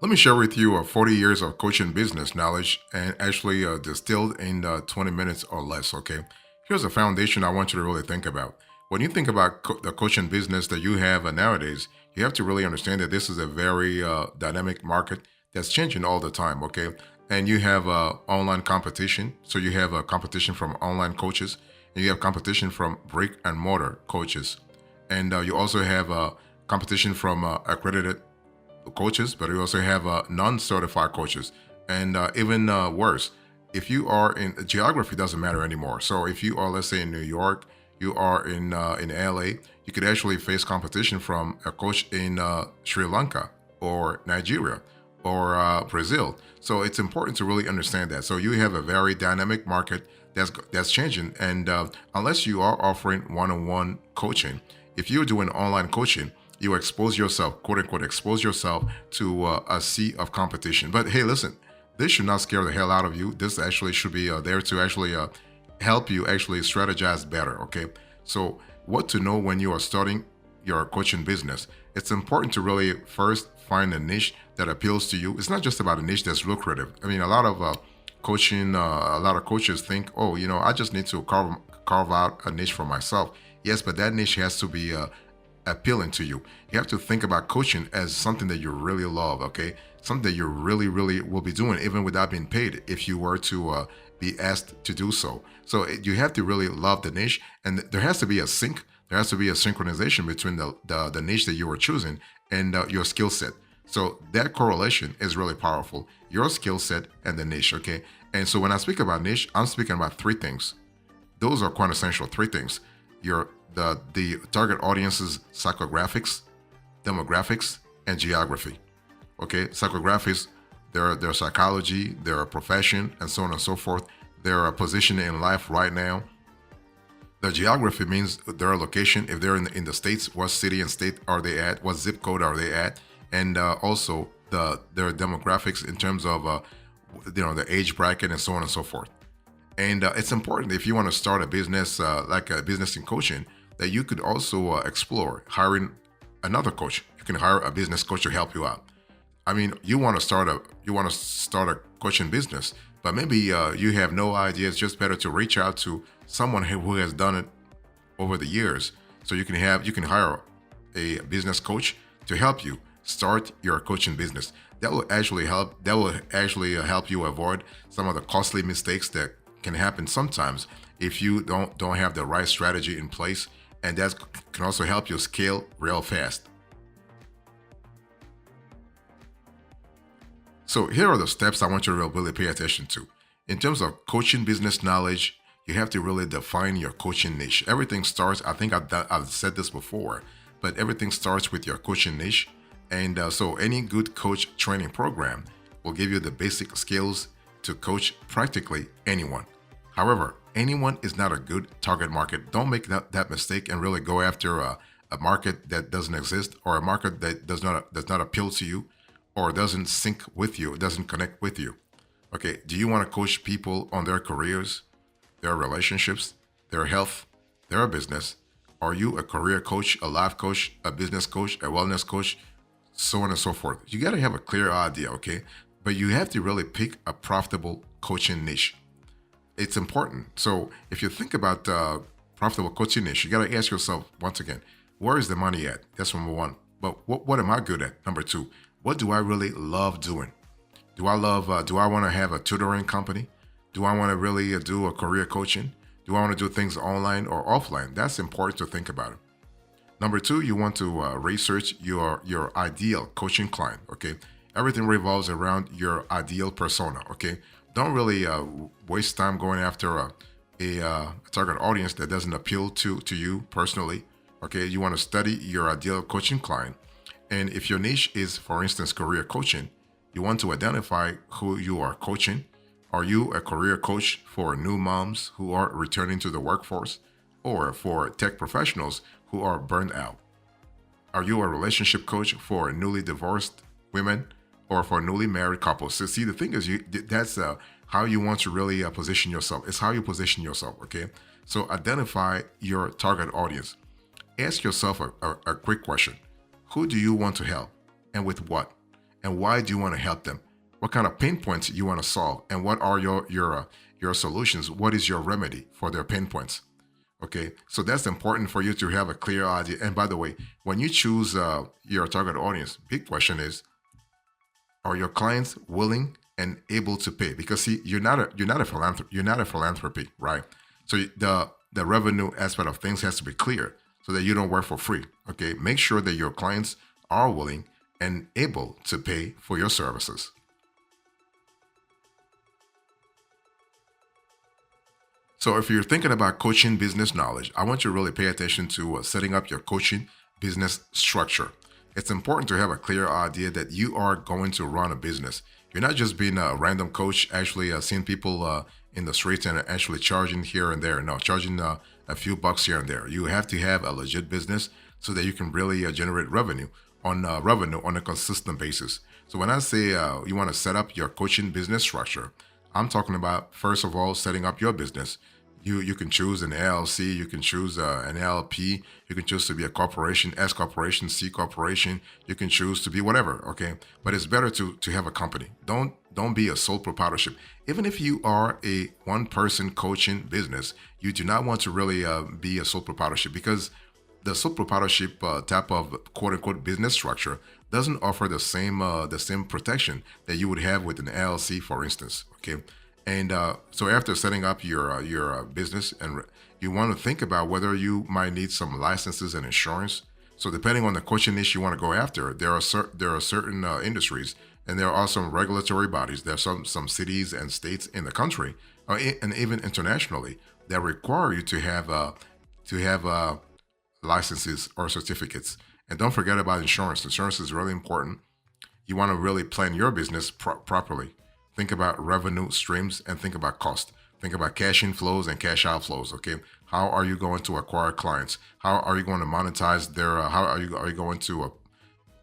Let me share with you 40 years of coaching business knowledge and actually distilled in 20 minutes or less. Okay. Here's a foundation I want you to really think about. When you think about the coaching business that you have nowadays, you have to really understand that this is a very dynamic market that's changing all the time. Okay. And you have online competition. So you have a competition from online coaches, and you have competition from brick and mortar coaches. And you also have competition from accredited coaches, but we also have non-certified coaches, and even worse, if you are in geography, doesn't matter anymore. So if you are, let's say, in New York, you are in LA, you could actually face competition from a coach in Sri Lanka or Nigeria or Brazil. So it's important to really understand that. So you have a very dynamic market that's changing, and unless you are offering one-on-one coaching, if you're doing online coaching, you expose yourself, quote unquote, expose yourself to a sea of competition. But hey, listen, this should not scare the hell out of you. This actually should be there to actually help you actually strategize better. Okay. So, what to know when you are starting your coaching business? It's important to really first find a niche that appeals to you. It's not just about a niche that's lucrative. I mean, a lot of a lot of coaches think, oh, I just need to carve out a niche for myself. Yes, but that niche has to be appealing to you. You have to think about coaching as something that you really love, okay? Something that you really, really will be doing even without being paid if you were to be asked to do so. So you have to really love the niche, and there has to be a sync. There has to be a synchronization between the niche that you are choosing and your skill set. So that correlation is really powerful. Your skill set and the niche, okay? And so when I speak about niche, I'm speaking about three things. Those are quite essential. Three things: your the target audience's psychographics, demographics, and geography. Okay, psychographics, their psychology, their profession, and so on and so forth. Their position in life right now. The geography means their location. If they're in the states, what city and state are they at? What zip code are they at? And also their demographics in terms of the age bracket and so on and so forth. And it's important if you want to start a business like a business in coaching that you could also explore hiring another coach. You can hire a business coach to help you out. I mean, you want to start a coaching business, but maybe you have no idea. It's just better to reach out to someone who has done it over the years. So you can hire a business coach to help you start your coaching business. That will actually help you avoid some of the costly mistakes that can happen sometimes if you don't have the right strategy in place, and that can also help you scale real fast. So here are the steps I want you to really pay attention to. In terms of coaching business knowledge, you have to really define your coaching niche. Everything starts, I think I've said this before, but everything starts with your coaching niche. And so any good coach training program will give you the basic skills to coach practically anyone. However, anyone is not a good target market. Don't make that mistake and really go after a market that doesn't exist, or a market that does not appeal to you, or doesn't sync with you, doesn't connect with you. Okay, do you want to coach people on their careers, their relationships, their health, their business? Are you a career coach, a life coach, a business coach, a wellness coach, so on and so forth? You got to have a clear idea, okay? But you have to really pick a profitable coaching niche. It's important. So if you think about profitable coaching niche, you got to ask yourself once again, where is the money at? That's number one. But what am I good at? Number two, what do I really love doing? Do I want to have a tutoring company? Do I want to really do a career coaching? Do I want to do things online or offline? That's important to think about it. Number two, you want to research your ideal coaching client. Okay, everything revolves around your ideal persona. Okay, don't really waste time going after a target audience that doesn't appeal to you personally. Okay, you want to study your ideal coaching client, and if your niche is, for instance, career coaching, you want to identify who you are coaching. Are you a career coach for new moms who are returning to the workforce, or for tech professionals who are burned out? Are you a relationship coach for newly divorced women, or for newly married couples? So see, the thing is, that's how you want to really position yourself. It's how you position yourself. Okay, so identify your target audience. Ask yourself a quick question: who do you want to help, and with what? and why do you want to help them? What kind of pain points you want to solve, and what are your solutions? What is your remedy for their pain points? Okay, so that's important for you to have a clear idea. And by the way, when you choose your target audience, big question is: are your clients willing and able to pay? Because see, you're not a philanthropy, right? So the revenue aspect of things has to be clear so that you don't work for free. Okay, make sure that your clients are willing and able to pay for your services. So if you're thinking about coaching business knowledge, I want you to really pay attention to setting up your coaching business structure. It's important to have a clear idea that you are going to run a business. You're not just being a random coach, actually seeing people in the streets and actually charging here and there. No, charging a few bucks here and there. You have to have a legit business so that you can really generate revenue on a consistent basis. So when I say you want to set up your coaching business structure, I'm talking about first of all setting up your business. You can choose an LLC, you can choose an LLP, you can choose to be a corporation, S corporation, C corporation. You can choose to be whatever. Okay, but it's better to have a company. Don't be a sole proprietorship. Even if you are a one person coaching business, you do not want to really be a sole proprietorship, because the sole proprietorship type of quote unquote business structure doesn't offer the same protection that you would have with an LLC, for instance. Okay, and so after setting up your business, and you want to think about whether you might need some licenses and insurance. So depending on the coaching niche you want to go after, there are certain industries, and there are some regulatory bodies. There are some cities and states in the country, and even internationally, that require you to have licenses or certificates. And don't forget about insurance. Insurance is really important. You want to really plan your business properly. Think about revenue streams and think about cost. Think about cash inflows and cash outflows. Okay, how are you going to acquire clients? How are you going to monetize their? How are you going to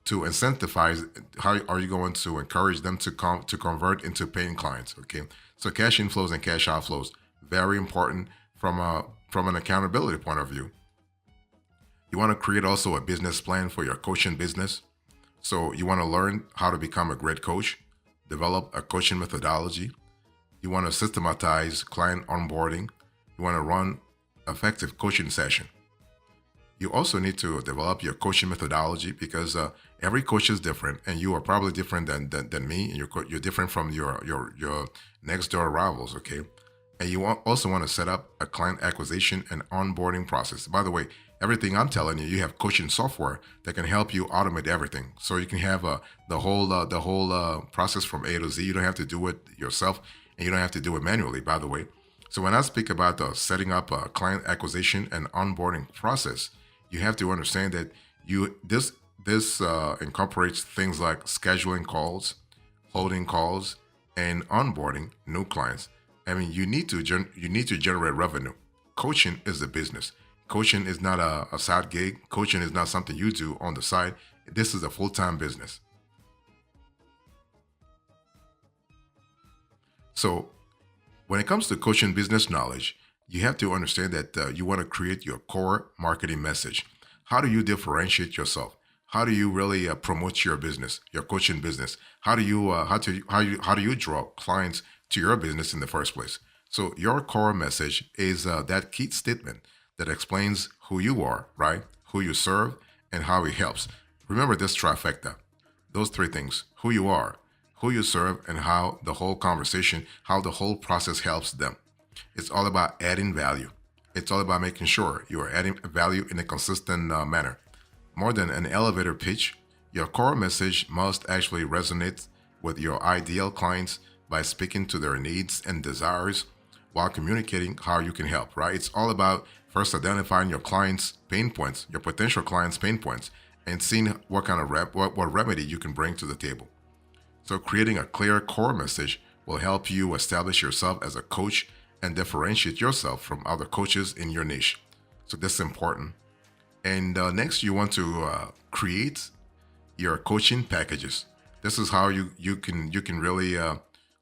incentivize? How are you going to encourage them to convert into paying clients? Okay, so cash inflows and cash outflows, very important from an accountability point of view. You want to create also a business plan for your coaching business. So you want to learn how to become a great coach, develop a coaching methodology. You want to systematize client onboarding. You want to run effective coaching session. You also need to develop your coaching methodology, because every coach is different, and you are probably different than me, and you're different from your next door rivals. Okay, and you also want to set up a client acquisition and onboarding process. By the way, everything I'm telling you, you have coaching software that can help you automate everything. So you can have the whole process from A to Z. You don't have to do it yourself, and you don't have to do it manually. By the way, so when I speak about the setting up a client acquisition and onboarding process, you have to understand that this incorporates things like scheduling calls, holding calls, and onboarding new clients. I mean, you need to generate revenue. Coaching is a business. Coaching is not a side gig. Coaching is not something you do on the side. This is a full-time business. So when it comes to coaching business knowledge, you have to understand that you want to create your core marketing message. How do you differentiate yourself? How do you really promote your business, your coaching business? How do you draw clients to your business in the first place? So your core message is that key statement that explains who you are, right? Who you serve, and how it helps. Remember this trifecta, those three things: who you are, who you serve, and how the whole conversation, how the whole process helps them. It's all about adding value. It's all about making sure you are adding value in a consistent manner. More than an elevator pitch, your core message must actually resonate with your ideal clients by speaking to their needs and desires while communicating how you can help, right? It's all about first identifying your clients' pain points, your potential clients' pain points, and seeing what kind of what remedy you can bring to the table. So creating a clear core message will help you establish yourself as a coach and differentiate yourself from other coaches in your niche. So this is important. And next, you want to create your coaching packages. This is how you can really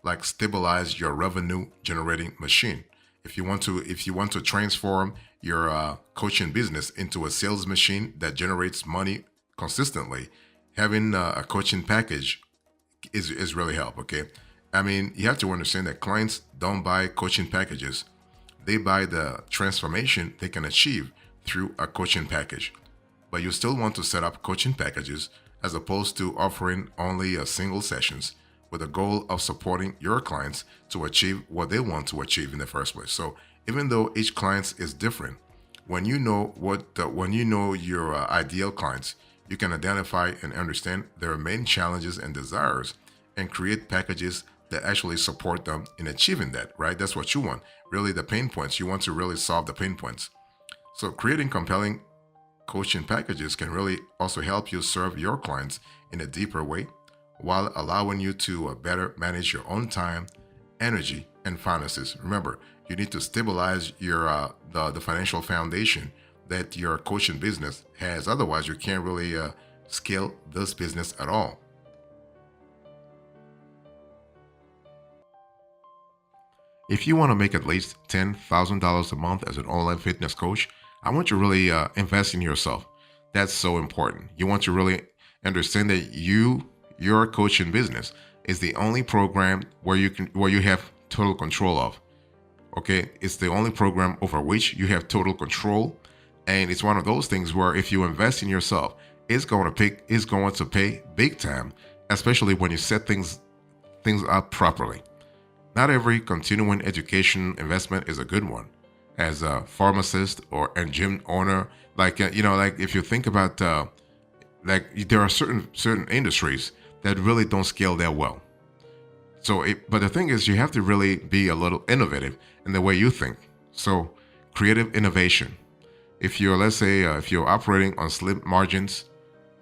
like stabilize your revenue generating machine. If you want to transform your coaching business into a sales machine that generates money consistently, having a coaching package is really help. Okay, I mean, you have to understand that clients don't buy coaching packages; they buy the transformation they can achieve through a coaching package. But you still want to set up coaching packages as opposed to offering only a single sessions with the goal of supporting your clients to achieve what they want to achieve in the first place. So even though each client is different, when you know your ideal clients, you can identify and understand their main challenges and desires and create packages that actually support them in achieving that, right? That's what you want. Really, the pain points. You want to really solve the pain points. So creating compelling coaching packages can really also help you serve your clients in a deeper way while allowing you to better manage your own time, energy, and finances. Remember, you need to stabilize your the financial foundation that your coaching business has. Otherwise, you can't really scale this business at all. If you want to make at least $10,000 a month as an online fitness coach, I want you to really invest in yourself. That's so important. You want to really understand that your coaching business is the only program where you have total control of. Okay, it's the only program over which you have total control, and it's one of those things where if you invest in yourself, it's going to pay big time, especially when you set things up properly. Not every continuing education investment is a good one. As a pharmacist or a gym owner, like if you think about like there are certain industries that really don't scale that well. But the thing is, you have to really be a little innovative in the way you think. So, creative innovation. If you're, let's say, if you're operating on slim margins,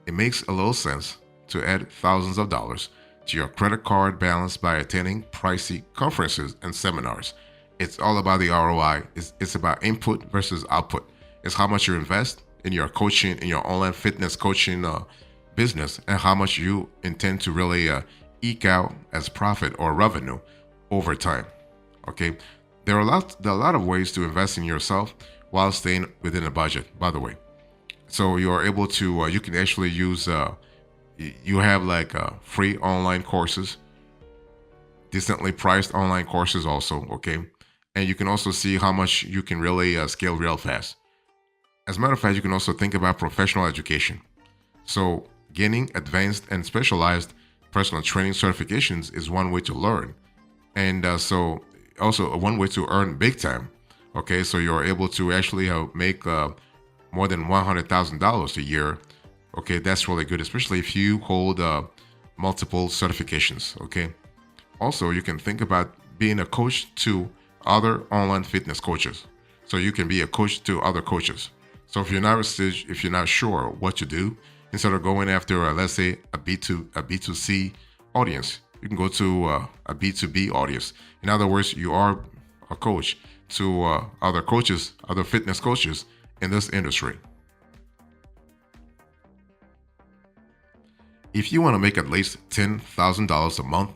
it makes a little sense to add thousands of dollars to your credit card balance by attending pricey conferences and seminars. It's all about the ROI. It's about input versus output. It's how much you invest in your coaching, in your online fitness coaching business, and how much you intend to really eke out as profit or revenue over time. Okay, there are a lot of ways to invest in yourself while staying within a budget. By the way, so you are able to you can actually use you have like free online courses, decently priced online courses also. Okay, and you can also see how much you can really scale real fast. As a matter of fact, you can also think about professional education. So, gaining advanced and specialized personal training certifications is one way to learn. And so, also one way to earn big time. Okay, so you're able to actually make more than $100,000 a year. Okay, that's really good, especially if you hold multiple certifications. Okay, also, you can think about being a coach to other online fitness coaches. So you can be a coach to other coaches. So if you're not sure what to do, instead of going after let's say a B2C audience, you can go to a B2B audience. In other words, you are a coach to other coaches, other fitness coaches in this industry. If you want to make at least $10,000 a month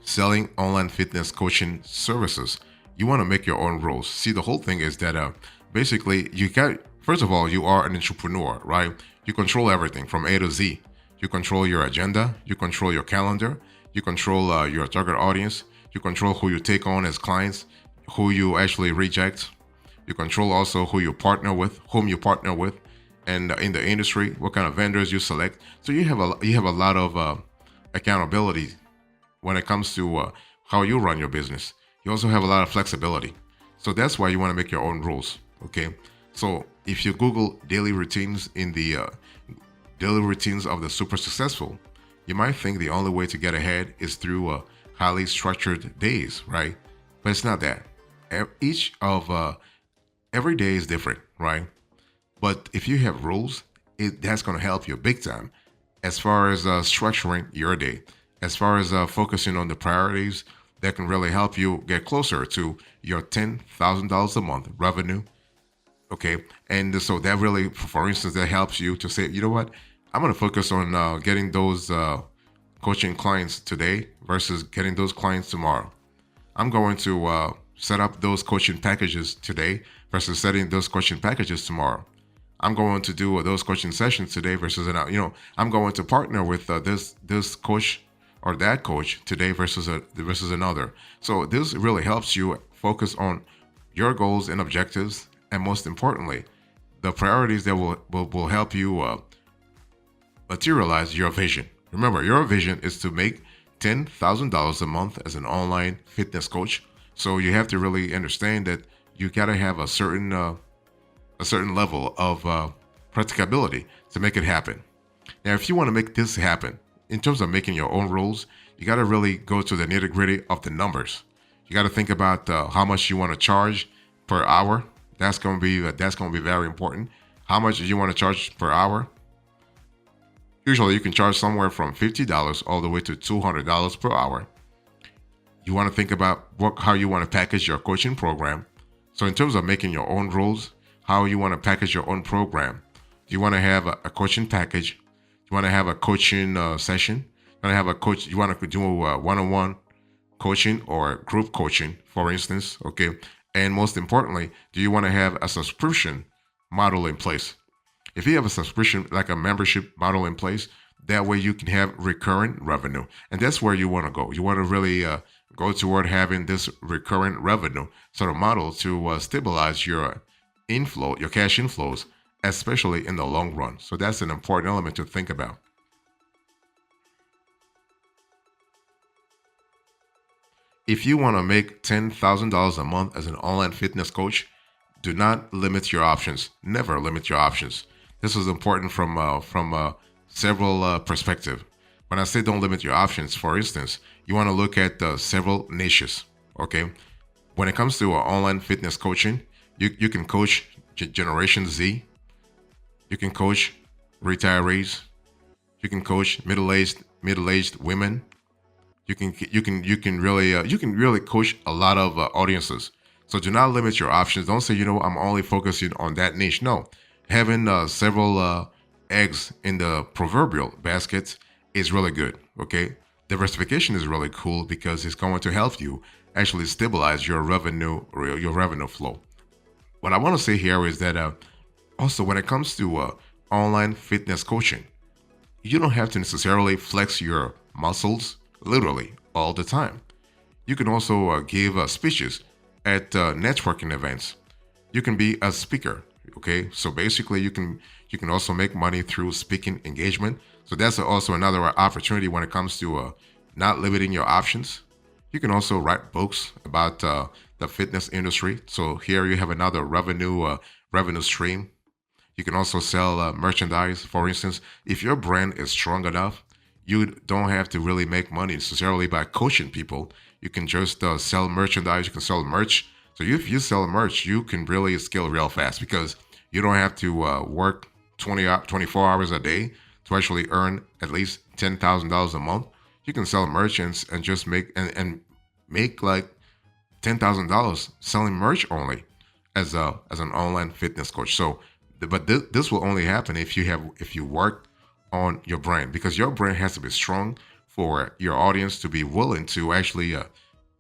selling online fitness coaching services, you want to make your own rules. See, the whole thing is that basically you got, first of all, you are an entrepreneur, right? You control everything from A to Z. You control your agenda, you control your calendar, you control your target audience, you control who you take on as clients, who you actually reject. You control also who you partner with, whom you partner with, and in the industry, what kind of vendors you select. So you have a lot of accountability when it comes to how you run your business. You also have a lot of flexibility. So that's why you want to make your own rules. Okay. So if you Google daily routines in the daily routines of the super successful, you might think the only way to get ahead is through highly structured days, right? But it's not that. Each of every day is different, right? But if you have rules, that's going to help you big time as far as structuring your day, as far as focusing on the priorities that can really help you get closer to your $10,000 a month revenue. Okay. And so that really, for instance, that helps you to say, you know what, I'm going to focus on getting those coaching clients today versus getting those clients tomorrow. I'm going to set up those coaching packages today versus setting those coaching packages tomorrow. I'm going to do those coaching sessions today versus I'm going to partner with this coach or that coach today versus another. So this really helps you focus on your goals and objectives, and most importantly, the priorities that will help you materialize your vision. Remember, your vision is to make $10,000 a month as an online fitness coach. So you have to really understand that you got to have a certain level of practicability to make it happen. Now, if you want to make this happen, in terms of making your own rules, you got to really go to the nitty gritty of the numbers. You got to think about how much you want to charge per hour. That's going to be very important. How much do you want to charge per hour? Usually, you can charge somewhere from $50 all the way to $200 per hour. You want to think about how you want to package your coaching program. So, in terms of making your own rules, how you want to package your own program. Do you want to have a coaching package? You want to have a coaching session? You want to have a coach? You want to do a one-on-one coaching or group coaching, for instance? Okay. And most importantly, do you want to have a subscription model in place? If you have a subscription, like a membership model in place, that way you can have recurring revenue. And that's where you want to go. You want to really go toward having this recurring revenue sort of model to stabilize your inflow, your cash inflows, especially in the long run. So that's an important element to think about. If you want to make $10,000 a month as an online fitness coach, do not limit your options. Never limit your options. This is important from several perspectives. When I say don't limit your options, for instance, you want to look at several niches. Okay, when it comes to online fitness coaching, you can coach Generation Z, you can coach retirees, you can coach middle-aged women. You can really coach a lot of audiences. So do not limit your options. Don't say, I'm only focusing on that niche. No, having several eggs in the proverbial basket is really good. Okay, diversification is really cool because it's going to help you actually stabilize your revenue flow. What I want to say here is that also when it comes to online fitness coaching, you don't have to necessarily flex your muscles literally all the time. You can also give speeches at networking events. You can be a speaker. Okay, so basically you can also make money through speaking engagement. So that's also another opportunity when it comes to not limiting your options. You can also write books about the fitness industry. So here you have another revenue stream. You can also sell merchandise. For instance, if your brand is strong enough, you don't have to really make money necessarily by coaching people. You can just sell merchandise. You can sell merch. So if you sell merch, you can really scale real fast because you don't have to work 24 hours a day to actually earn at least $10,000 a month. You can sell merch and just make like $10,000 selling merch only as an online fitness coach. So, but this will only happen if you work on your brand, because your brand has to be strong for your audience to be willing to actually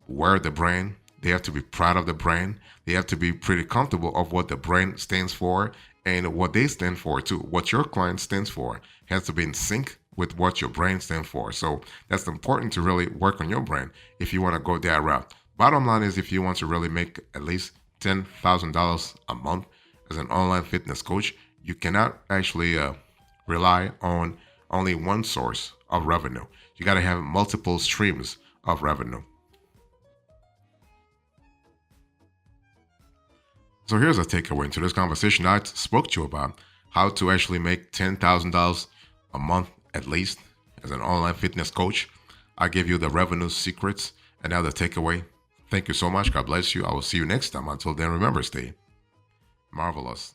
wear the brand. They have to be proud of the brand. They have to be pretty comfortable of what the brand stands for and what they stand for too. What your client stands for has to be in sync with what your brand stands for. So that's important to really work on your brand if you want to go that route. Bottom line is, if you want to really make at least $10,000 a month as an online fitness coach, you cannot actually rely on only one source of revenue. You got to have multiple streams of revenue. So here's a takeaway into this conversation. I spoke to you about how to actually make $10,000 a month at least as an online fitness coach. I gave you the revenue secrets and now the takeaway. Thank you so much. God bless you. I will see you next time. Until then, remember, stay marvelous.